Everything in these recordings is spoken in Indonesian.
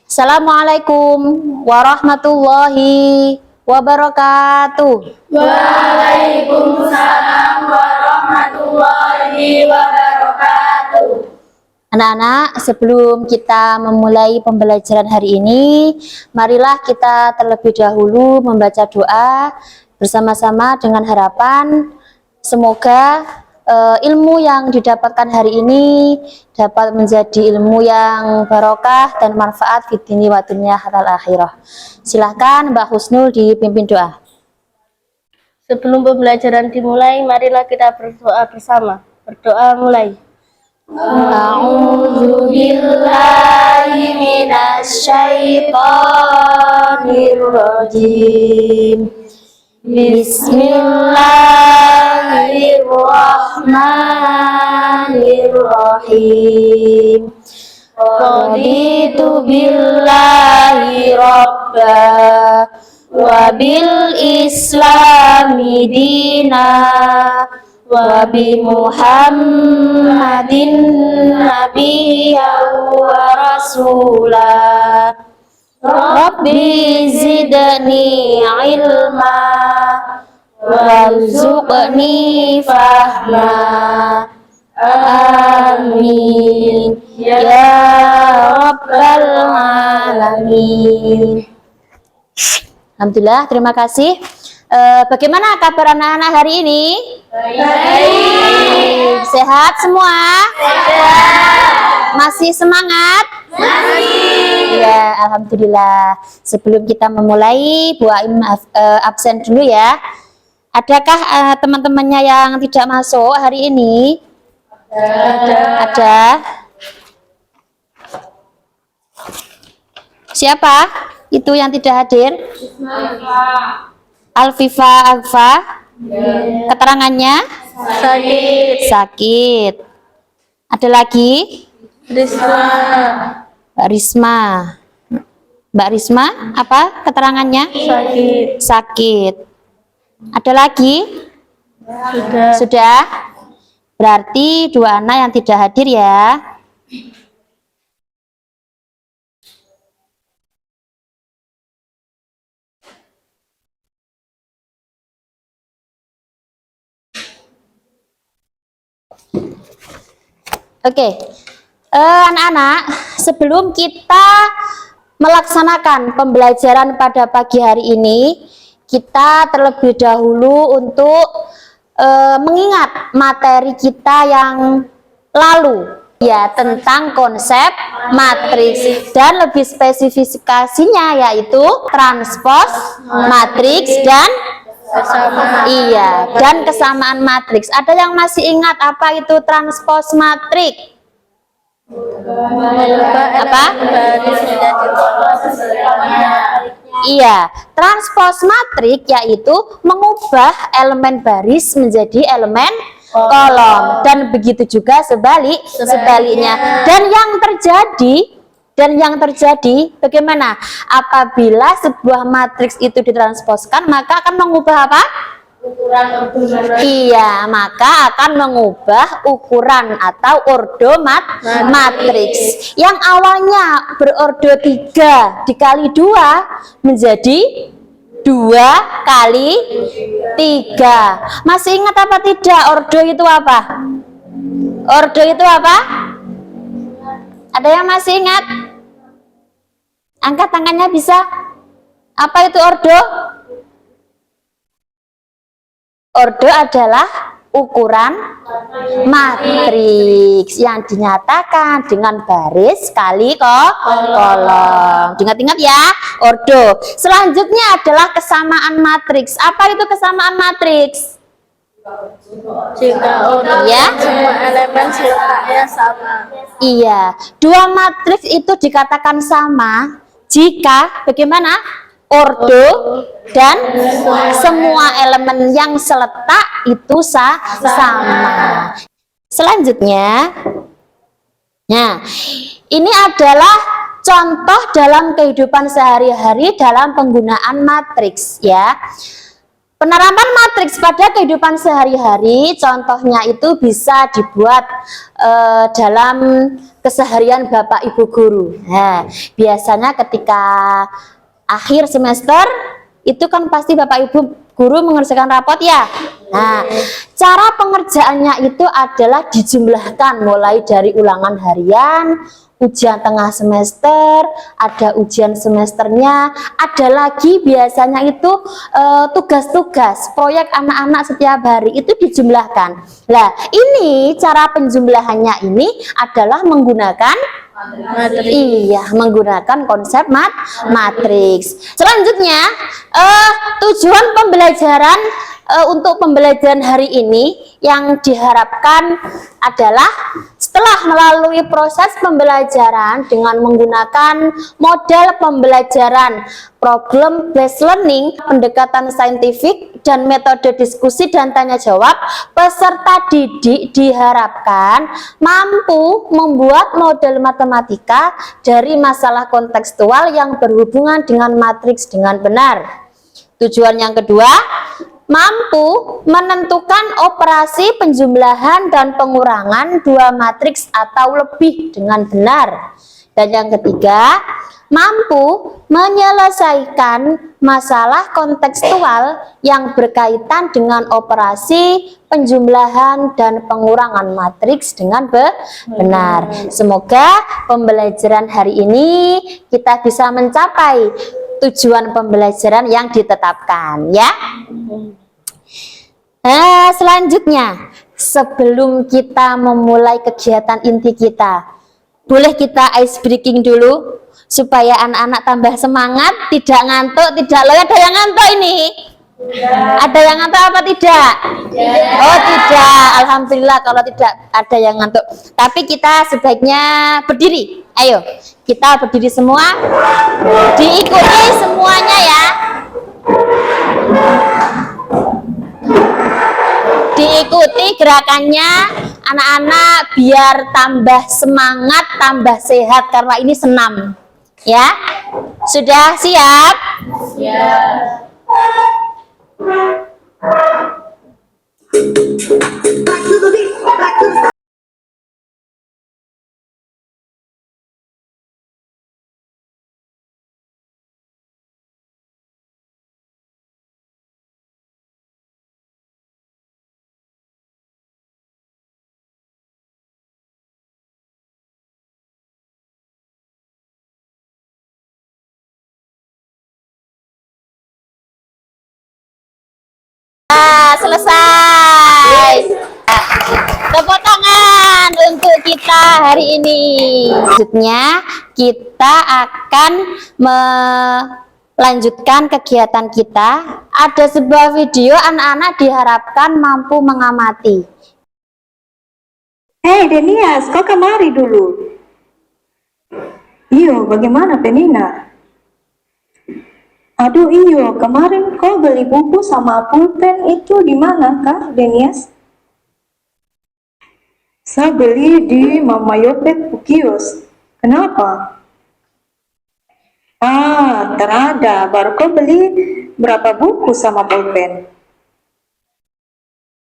Assalamualaikum warahmatullahi wabarakatuh. Waalaikumsalam warahmatullahi wabarakatuh. Anak-anak, sebelum kita memulai pembelajaran hari ini, marilah kita terlebih dahulu membaca doa bersama-sama dengan harapan semoga ilmu yang didapatkan hari ini dapat menjadi ilmu yang barokah dan manfaat fid dini wa dunya hatal akhirah. Silahkan Mbak Husnul dipimpin doa. Sebelum pembelajaran dimulai, marilah kita berdoa bersama. Berdoa mulai. A'udzu billahi minasy syaithanir rajim. Bismillahirrahmanirrahim. Raditu billahi rabba wa bil islami dina wa bi Muhammadin nabiyyan wa rasulah. Rabbi zidni ilma warzuqni fahma. Amin ya rabbal alamin. Alhamdulillah, terima kasih. Bagaimana kabar anak-anak hari ini? Baik. Sehat semua? Sehat. Masih semangat? Masih. Ya, alhamdulillah. Sebelum kita memulai, Bu Aim absen dulu ya. Adakah teman-temannya yang tidak masuk hari ini? Ada. Siapa itu yang tidak hadir? Alfifa Agfa. Keterangannya? Sakit. Ada lagi? Mbak Risma, apa keterangannya? Sakit. Ada lagi? Sudah. Berarti dua anak yang tidak hadir ya. Oke. Anak-anak, sebelum kita melaksanakan pembelajaran pada pagi hari ini, kita terlebih dahulu untuk mengingat materi kita yang lalu, ya, tentang konsep matriks dan lebih spesifikasinya yaitu transpos matriks dan kesamaan matriks. Ada yang masih ingat apa itu transpos matriks? Apa? Iya, transpos matrik yaitu mengubah elemen baris menjadi elemen kolom, dan begitu juga sebaliknya. Dan yang terjadi bagaimana? Apabila sebuah matriks itu ditransposkan, maka akan mengubah apa? Iya, maka akan mengubah ukuran atau ordo matriks yang awalnya berordo 3 dikali 2 menjadi 2 kali 3. Masih ingat apa tidak? Ordo itu apa? Ordo itu apa? Ada yang masih ingat? Angkat tangannya bisa. Apa itu ordo? Ordo adalah ukuran matriks yang dinyatakan dengan baris kali kolom. Ingat-ingat ya, ordo. Selanjutnya adalah kesamaan matriks. Apa itu kesamaan matriks? Jika semua elemen letaknya sama. Iya, dua matriks itu dikatakan sama jika bagaimana? Ordo dan semua elemen yang seletak itu sama. Selanjutnya, nah, ini adalah contoh dalam kehidupan sehari-hari dalam penggunaan matriks ya. Penerapan matriks pada kehidupan sehari-hari, contohnya itu bisa dibuat dalam keseharian Bapak Ibu guru. Nah, biasanya ketika akhir semester itu kan pasti Bapak Ibu guru mengerjakan rapot ya. Nah, cara pengerjaannya itu adalah dijumlahkan mulai dari ulangan harian, ujian tengah semester, ada ujian semesternya, ada lagi biasanya itu tugas-tugas proyek anak-anak setiap hari itu dijumlahkan. Nah, ini cara penjumlahannya ini adalah menggunakan menggunakan konsep matriks. Selanjutnya, tujuan pembelajaran untuk pembelajaran hari ini yang diharapkan adalah setelah melalui proses pembelajaran dengan menggunakan model pembelajaran problem based learning, pendekatan saintifik dan metode diskusi dan tanya jawab, peserta didik diharapkan mampu membuat model matematika dari masalah kontekstual yang berhubungan dengan matriks dengan benar. Tujuan yang kedua, mampu menentukan operasi penjumlahan dan pengurangan dua matriks atau lebih dengan benar. Dan yang ketiga, mampu menyelesaikan masalah kontekstual yang berkaitan dengan operasi penjumlahan dan pengurangan matriks dengan benar. Semoga pembelajaran hari ini kita bisa mencapai tujuan pembelajaran yang ditetapkan ya. Nah, selanjutnya sebelum kita memulai kegiatan inti kita, boleh kita ice breaking dulu supaya anak-anak tambah semangat, tidak ngantuk, tidak lelah. Ada yang ngantuk ini? Ada yang ngantuk apa tidak? Oh tidak, alhamdulillah kalau tidak ada yang ngantuk. Tapi kita sebaiknya berdiri. Ayo, kita berdiri semua. Diikuti semuanya ya. Diikuti gerakannya anak-anak biar tambah semangat, tambah sehat karena ini senam. Ya. Sudah siap? Siap. Selesai. Tepuk tangan untuk kita hari ini. Selanjutnya kita akan melanjutkan kegiatan kita. Ada sebuah video anak-anak diharapkan mampu mengamati. Hei Denias, kau kemari dulu. Iyo, bagaimana Penina? Aduh iyo, kemarin kau beli buku sama pulpen itu di mana kah Denias? Saya beli di Mama Yopet Kios. Kenapa? Ah, terada. Baru kau beli berapa buku sama pulpen?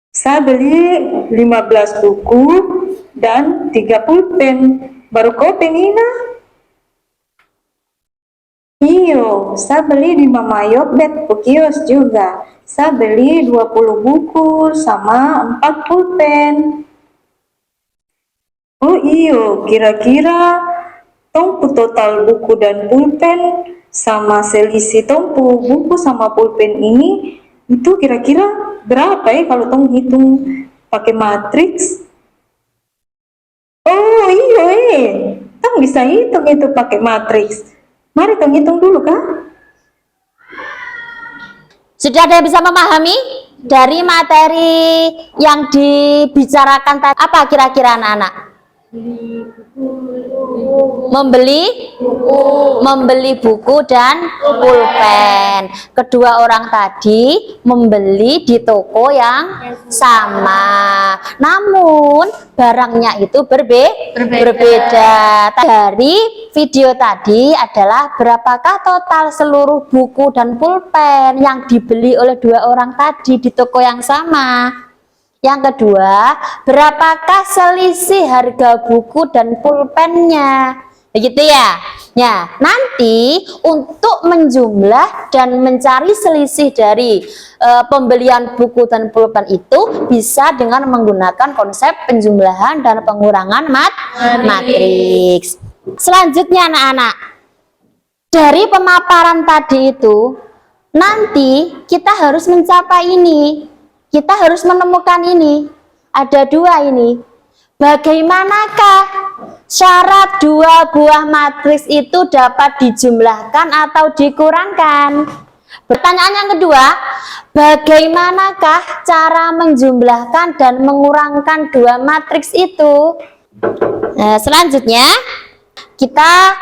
Saya beli 15 buku dan 3 pulpen. Baru kau Penina? Iyo, saya beli di Mama Yopet Kios juga. Saya beli 20 buku sama 4 pulpen. Oh iyo, kira-kira tongpu total buku dan pulpen sama selisih tongpu buku sama pulpen ini itu kira-kira berapa ya kalau tong hitung pakai matriks? Oh iyo tong bisa hitung itu pakai matriks. Mari tong hitung dulu kah? Sudah ada yang bisa memahami dari materi yang dibicarakan tadi? Apa kira-kira anak-anak? Membeli buku dan pulpen. Kedua orang tadi membeli di toko yang sama. Namun barangnya itu berbeda. Dari video tadi adalah berapakah total seluruh buku dan pulpen yang dibeli oleh dua orang tadi di toko yang sama. Yang kedua, berapakah selisih harga buku dan pulpennya? Begitu ya. Ya, nanti untuk menjumlah dan mencari selisih dari pembelian buku dan pulpen itu bisa dengan menggunakan konsep penjumlahan dan pengurangan matriks. Selanjutnya anak-anak, dari pemaparan tadi itu, nanti kita harus mencapai ini. Kita harus menemukan ini. Ada dua ini. Bagaimanakah syarat dua buah matriks itu dapat dijumlahkan atau dikurangkan? Pertanyaan yang kedua, bagaimanakah cara menjumlahkan dan mengurangkan dua matriks itu? Nah, selanjutnya kita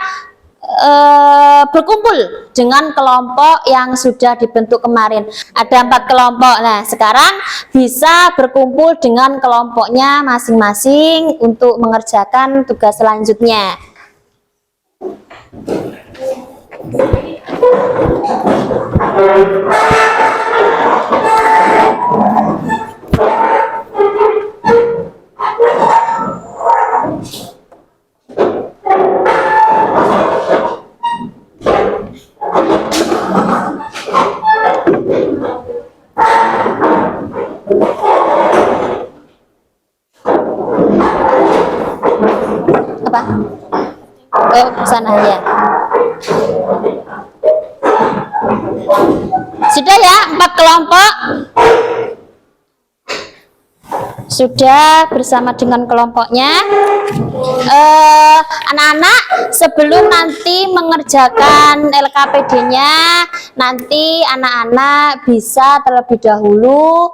berkumpul dengan kelompok yang sudah dibentuk kemarin. Ada 4 kelompok. Nah, sekarang bisa berkumpul dengan kelompoknya masing-masing untuk mengerjakan tugas selanjutnya. Apa? Oh, sana ya. Sudah ya, 4 kelompok. Sudah bersama dengan kelompoknya. Anak-anak, sebelum nanti mengerjakan LKPD-nya, nanti anak-anak bisa terlebih dahulu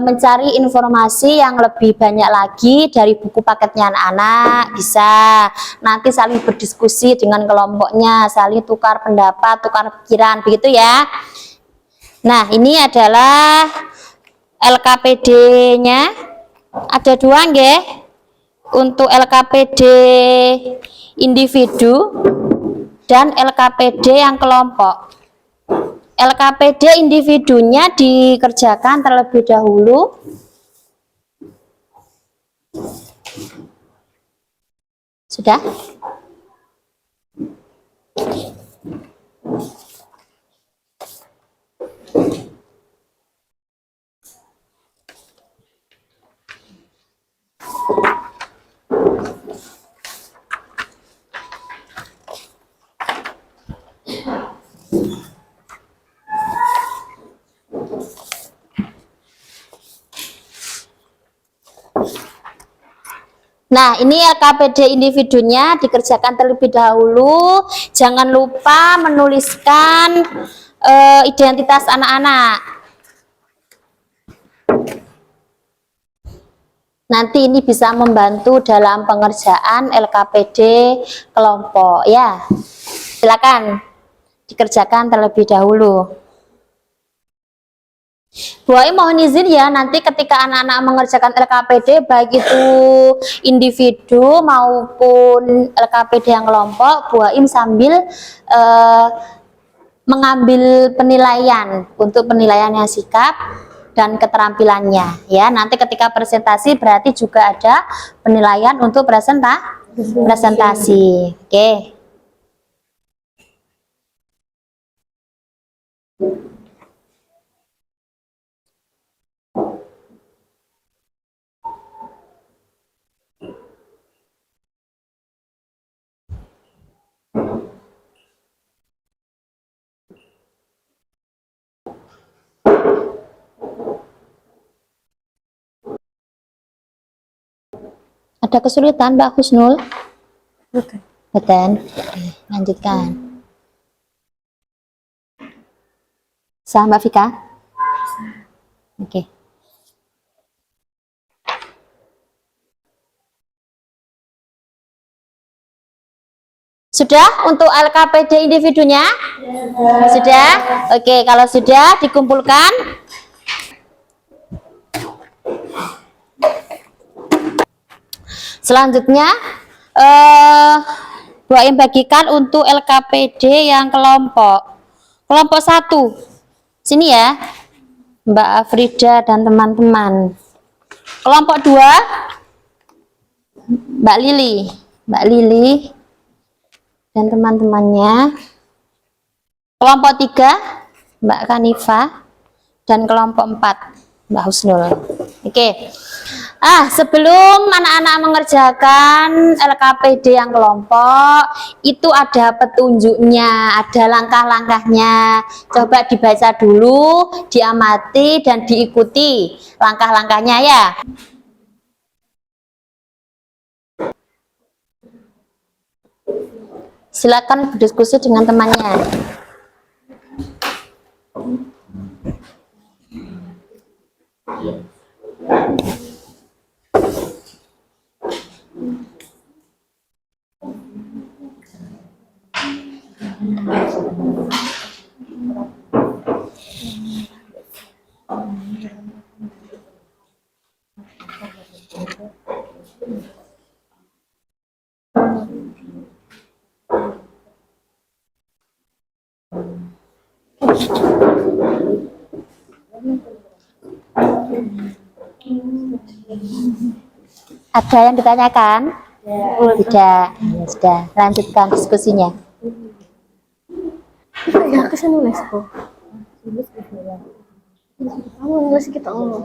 mencari informasi yang lebih banyak lagi dari buku paketnya anak-anak. Bisa nanti saling berdiskusi dengan kelompoknya, saling tukar pendapat, tukar pikiran, begitu ya. Nah, ini adalah LKPD-nya. Ada 2 nggih. Untuk LKPD individu dan LKPD yang kelompok. LKPD individunya dikerjakan terlebih dahulu. Sudah? Nah, ini LKPD individunya dikerjakan terlebih dahulu. Jangan lupa menuliskan identitas anak-anak. Nanti ini bisa membantu dalam pengerjaan LKPD kelompok ya. Silakan dikerjakan terlebih dahulu. Bu Ai mohon izin ya, nanti ketika anak-anak mengerjakan LKPD baik itu individu maupun LKPD yang kelompok, Bu Ai sambil mengambil penilaian untuk penilaiannya sikap dan keterampilannya ya. Nanti ketika presentasi berarti juga ada penilaian untuk presentasi. Oke. Ada kesulitan Mbak Husnul? Bukan. Bukan. Lanjutkan. Sah Mbak Vika? Oke. Sudah untuk LKPD individunya? Sudah? Oke, kalau sudah dikumpulkan. Selanjutnya Bu Aim bagikan untuk LKPD yang kelompok 1. Sini ya, Mbak Afrida dan teman-teman. Kelompok 2, Mbak Lili dan teman-temannya. Kelompok 3, Mbak Kanifa, dan kelompok 4, Mbak Husnul. Oke. Sebelum anak-anak mengerjakan LKPD yang kelompok, itu ada petunjuknya, ada langkah-langkahnya. Coba dibaca dulu, diamati, dan diikuti langkah-langkahnya ya. Silakan berdiskusi dengan temannya. Ada yang ditanyakan? Tidak. Ya, sudah, lanjutkan diskusinya. Ya, aku nulis kok. Kamu nulis kita ngomong.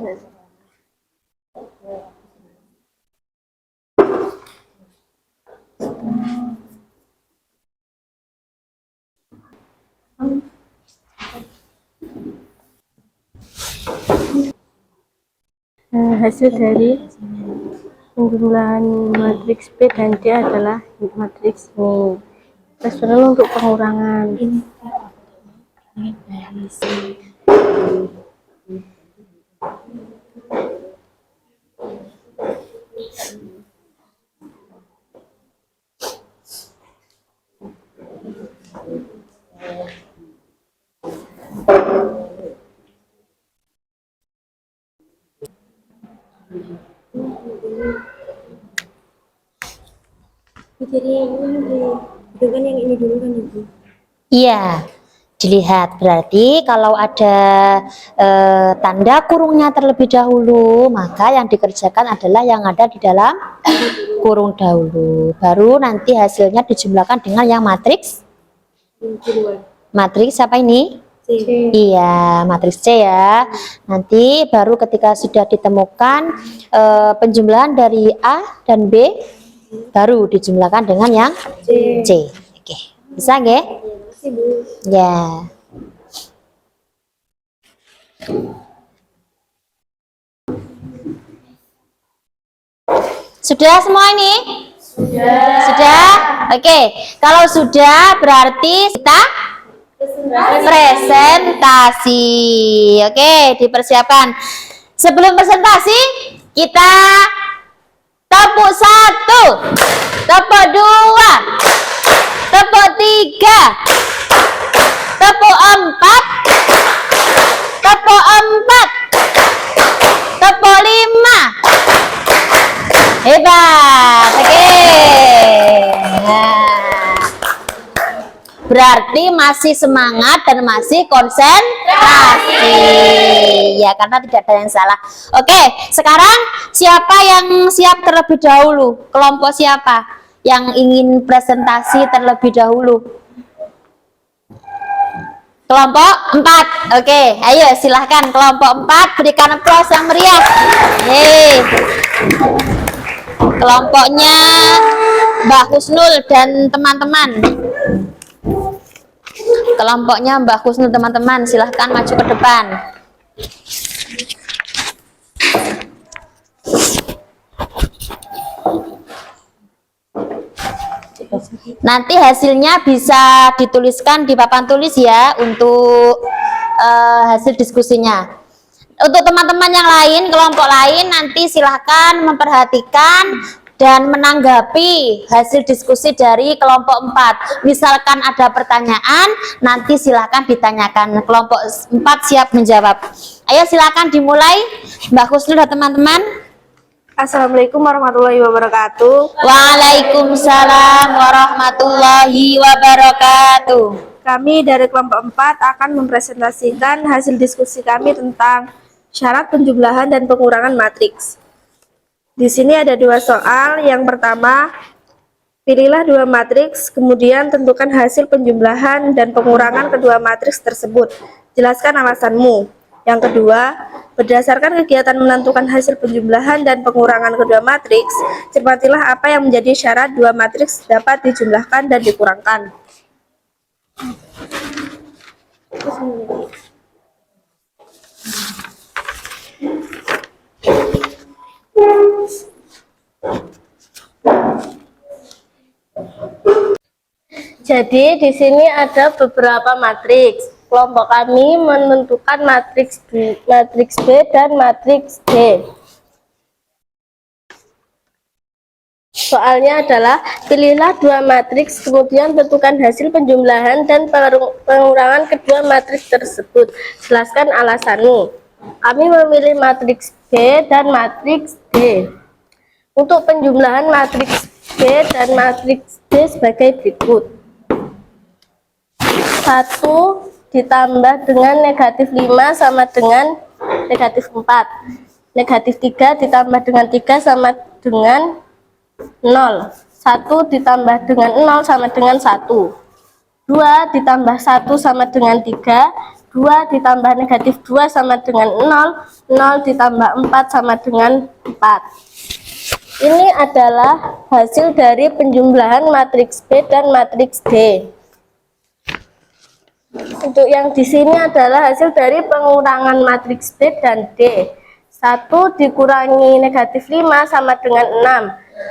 Hasil dari penjumlahan matriks P dan D adalah matriks ini. Terus untuk pengurangan. Jadi yang ini dulu kan Ibu? Iya, dilihat. Berarti kalau ada tanda kurungnya terlebih dahulu, maka yang dikerjakan adalah yang ada di dalam kurung dahulu. Baru nanti hasilnya dijumlahkan dengan yang matriks. Matriks apa ini? C. Iya, matriks C ya. Nanti baru ketika sudah ditemukan penjumlahan dari A dan B, baru dijumlahkan dengan yang C. Oke, bisa nggak? Ya. Sudah semua ini? Sudah? Oke, kalau sudah berarti kita presentasi. Oke, dipersiapkan. Sebelum presentasi, kita tepuk 1, tepuk 2, tepuk 3, tepuk 4, tepuk 4, tepuk 5. Hebat. Oke. Nah, berarti masih semangat dan masih konsentrasi ya, karena tidak ada yang salah. Oke, sekarang siapa yang siap terlebih dahulu? Kelompok siapa yang ingin presentasi terlebih dahulu? Kelompok 4. Oke, ayo silahkan kelompok 4, berikan aplaus yang meriah. Yeay. Kelompoknya Mbak Husnul dan teman-teman. Kelompoknya Mbak Husnul teman-teman, silahkan maju ke depan. Nanti hasilnya bisa dituliskan di papan tulis ya untuk hasil diskusinya. Untuk teman-teman yang lain, kelompok lain, nanti silahkan memperhatikan dan menanggapi hasil diskusi dari kelompok 4. Misalkan ada pertanyaan, nanti silakan ditanyakan. Kelompok 4 siap menjawab. Ayo silakan dimulai, Mbak Husnul dan teman-teman. Assalamualaikum warahmatullahi wabarakatuh. Waalaikumsalam warahmatullahi wabarakatuh. Kami dari kelompok 4 akan mempresentasikan hasil diskusi kami tentang syarat penjumlahan dan pengurangan matriks. Di sini ada 2 soal. Yang pertama, pilihlah 2 matriks, kemudian tentukan hasil penjumlahan dan pengurangan kedua matriks tersebut. Jelaskan alasanmu. Yang kedua, berdasarkan kegiatan menentukan hasil penjumlahan dan pengurangan kedua matriks, cermatilah apa yang menjadi syarat 2 matriks dapat dijumlahkan dan dikurangkan. Jadi di sini ada beberapa matriks. Kelompok kami menentukan matriks B dan matriks D. Soalnya adalah pilihlah 2 matriks, kemudian tentukan hasil penjumlahan dan pengurangan kedua matriks tersebut. Jelaskan alasanmu. Kami memilih matriks B dan matriks D. Untuk penjumlahan matriks B dan matriks D sebagai berikut. 1 ditambah dengan negatif 5 sama dengan negatif 4. Negatif 3 ditambah dengan 3 sama dengan 0. 1 ditambah dengan 0 sama dengan 1. 2 ditambah 1 sama dengan 3. 2 ditambah negatif 2 sama dengan 0. 0 ditambah 4 sama dengan 4. Ini adalah hasil dari penjumlahan matriks B dan matriks D. Untuk yang di sini adalah hasil dari pengurangan matriks B dan D. 1 dikurangi negatif 5 sama dengan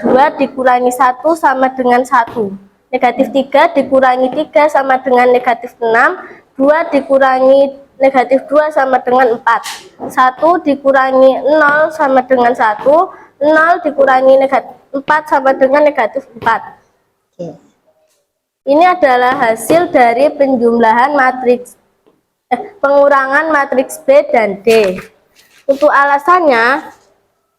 6. 2 dikurangi 1 sama dengan 1. Negatif 3 dikurangi 3 sama dengan negatif 6. 2 dikurangi negatif 2 sama dengan 4. 1 dikurangi 0 sama dengan 1. 0 dikurangi negatif 4 sama dengan negatif 4. Oke. Ini adalah hasil dari penjumlahan pengurangan matriks B dan D. Untuk alasannya,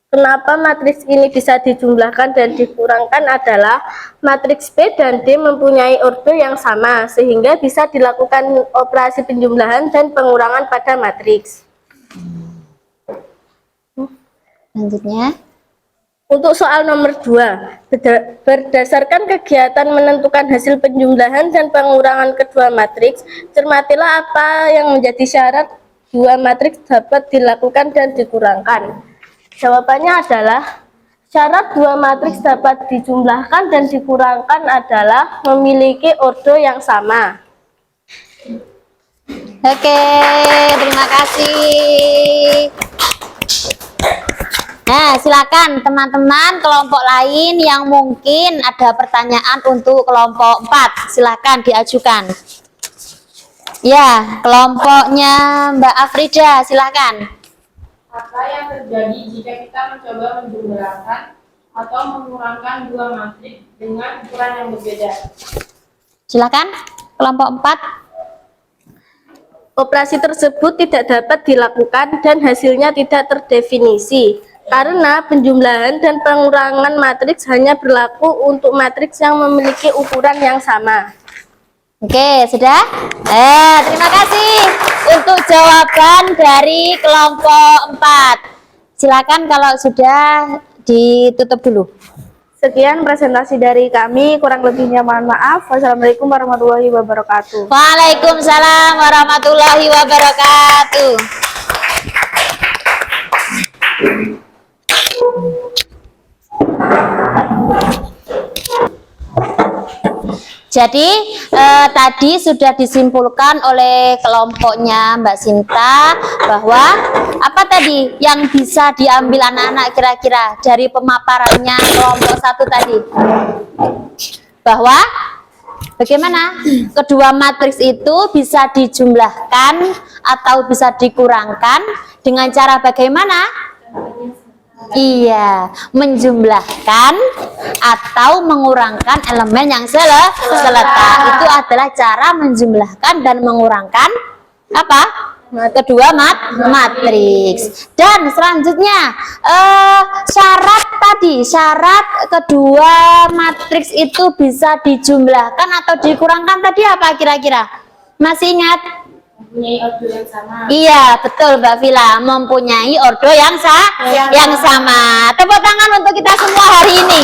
kenapa matriks ini bisa dijumlahkan dan dikurangkan adalah matriks B dan D mempunyai ordo yang sama, sehingga bisa dilakukan operasi penjumlahan dan pengurangan pada matriks. Selanjutnya. Untuk soal nomor 2, berdasarkan kegiatan menentukan hasil penjumlahan dan pengurangan kedua matriks, cermatilah apa yang menjadi syarat 2 matriks dapat dilakukan dan dikurangkan. Jawabannya adalah syarat 2 matriks dapat dijumlahkan dan dikurangkan adalah memiliki ordo yang sama. Oke, terima kasih. Nah, silakan teman-teman kelompok lain yang mungkin ada pertanyaan untuk kelompok 4. Silakan diajukan. Ya, kelompoknya Mbak Afrida, silakan. Apa yang terjadi jika kita mencoba menjumlahkan atau mengurangkan 2 matriks dengan ukuran yang berbeda? Silakan, kelompok 4. Operasi tersebut tidak dapat dilakukan dan hasilnya tidak terdefinisi. Karena penjumlahan dan pengurangan matriks hanya berlaku untuk matriks yang memiliki ukuran yang sama. Oke, sudah? Terima kasih untuk jawaban dari kelompok 4. Silakan kalau sudah ditutup dulu. Sekian presentasi dari kami, kurang lebihnya mohon maaf. Wassalamualaikum warahmatullahi wabarakatuh. Waalaikumsalam warahmatullahi wabarakatuh. Jadi tadi sudah disimpulkan oleh kelompoknya Mbak Sinta bahwa apa tadi yang bisa diambil anak-anak kira-kira dari pemaparannya kelompok 1 tadi, bahwa bagaimana kedua matriks itu bisa dijumlahkan atau bisa dikurangkan dengan cara bagaimana? Iya, menjumlahkan atau mengurangkan elemen yang seletak. Itu adalah cara menjumlahkan dan mengurangkan apa? Kedua matriks. Dan selanjutnya syarat kedua matriks itu bisa dijumlahkan atau dikurangkan tadi apa kira-kira? Masih ingat? Mempunyai ordo yang sama. Iya, betul Mbak Vila, mempunyai ordo yang sama. Tepuk tangan untuk kita semua hari ini.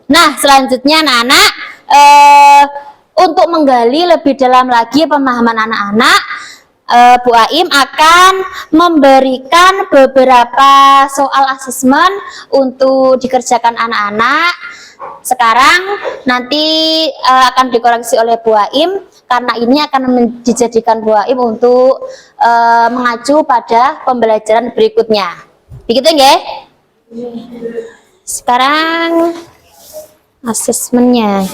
Nah, selanjutnya anak-anak, untuk menggali lebih dalam lagi pemahaman anak-anak, Bu Aim akan memberikan beberapa soal asesmen untuk dikerjakan anak-anak. Sekarang nanti akan dikoreksi oleh Bu Aim, karena ini akan dijadikan Bu Aim untuk mengacu pada pembelajaran berikutnya. Begitu nggih? Sekarang asesmennya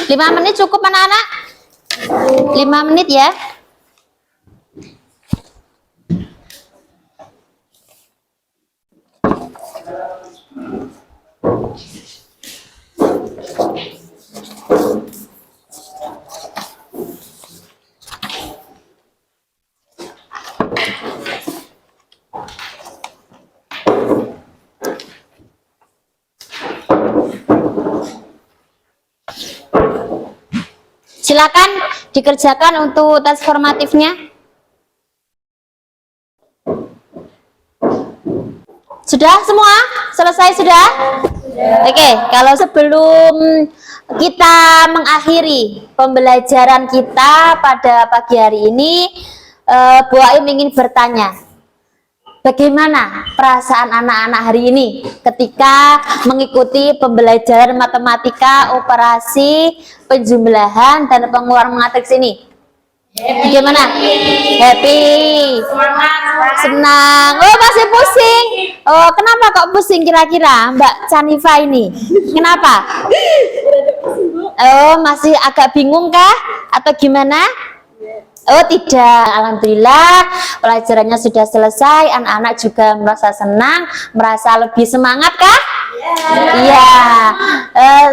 5 menit cukup anak-anak? 5 menit ya. Silakan dikerjakan untuk tes formatifnya. Sudah semua? Selesai sudah? Oke, kalau sebelum kita mengakhiri pembelajaran kita pada pagi hari ini, Bu Aim ingin bertanya, bagaimana perasaan anak-anak hari ini ketika mengikuti pembelajaran matematika operasi penjumlahan dan pengeluaran matriks ini? Bagaimana? Happy. Senang. Oh, masih pusing. Oh, kenapa kok pusing kira-kira Mbak Canifa ini? Kenapa? Oh, masih agak bingung kah? Atau gimana? Oh tidak, alhamdulillah pelajarannya sudah selesai, anak-anak juga merasa senang, merasa lebih semangat kah? Iya,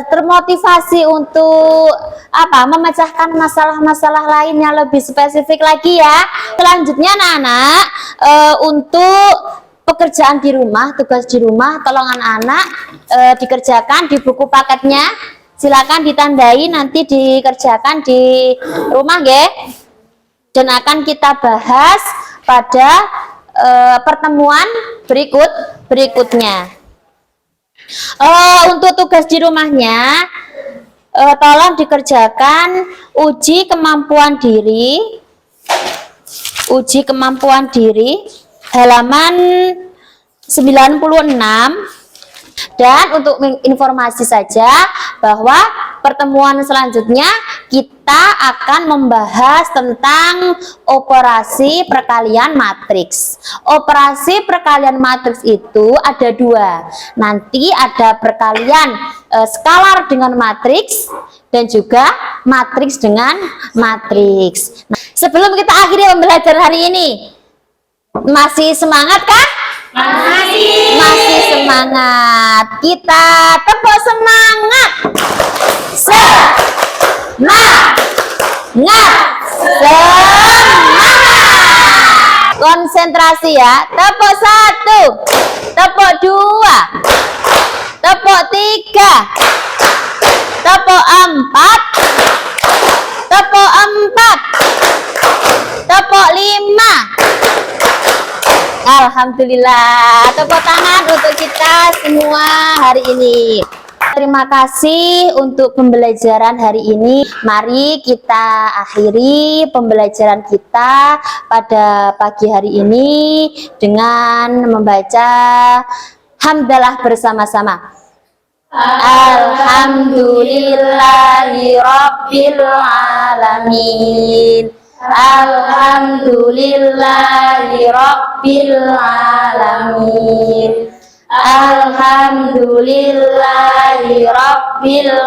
termotivasi untuk apa? Memecahkan masalah-masalah lain yang lebih spesifik lagi ya. Selanjutnya anak-anak, untuk pekerjaan di rumah, tugas di rumah, tolong anak-anak dikerjakan di buku paketnya. Silakan ditandai, nanti dikerjakan di rumah nggih. Dan akan kita bahas pada pertemuan berikutnya. Untuk tugas di rumahnya, tolong dikerjakan uji kemampuan diri halaman 96. Dan untuk informasi saja bahwa pertemuan selanjutnya kita akan membahas tentang operasi perkalian matriks. Operasi perkalian matriks itu ada dua. Nanti ada perkalian skalar dengan matriks dan juga matriks dengan matriks. Nah, sebelum kita akhiri pembelajaran hari ini, masih semangat kah? Masih semangat. Kita tepuk semangat. Semangat. Konsentrasi ya. Tepuk 1, tepuk 2, tepuk 3, tepuk 4, tepuk 4, tepuk 5. Alhamdulillah, tepuk tangan untuk kita semua hari ini. Terima kasih untuk pembelajaran hari ini. Mari kita akhiri pembelajaran kita pada pagi hari ini dengan membaca hamdalah bersama-sama. Alhamdulillahi Rabbil Alamin. Alhamdulillahi Rabbil Alamin. Alhamdulillahi Rabbil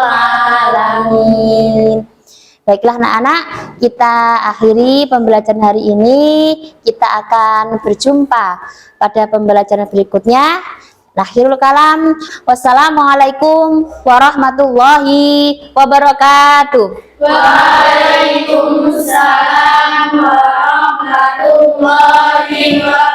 Alamin. Baiklah anak-anak, kita akhiri pembelajaran hari ini. Kita akan berjumpa pada pembelajaran berikutnya. Akhirul kalam. Wassalamualaikum warahmatullahi wabarakatuh. Waalaikumsalam warahmatullahi wabarakatuh.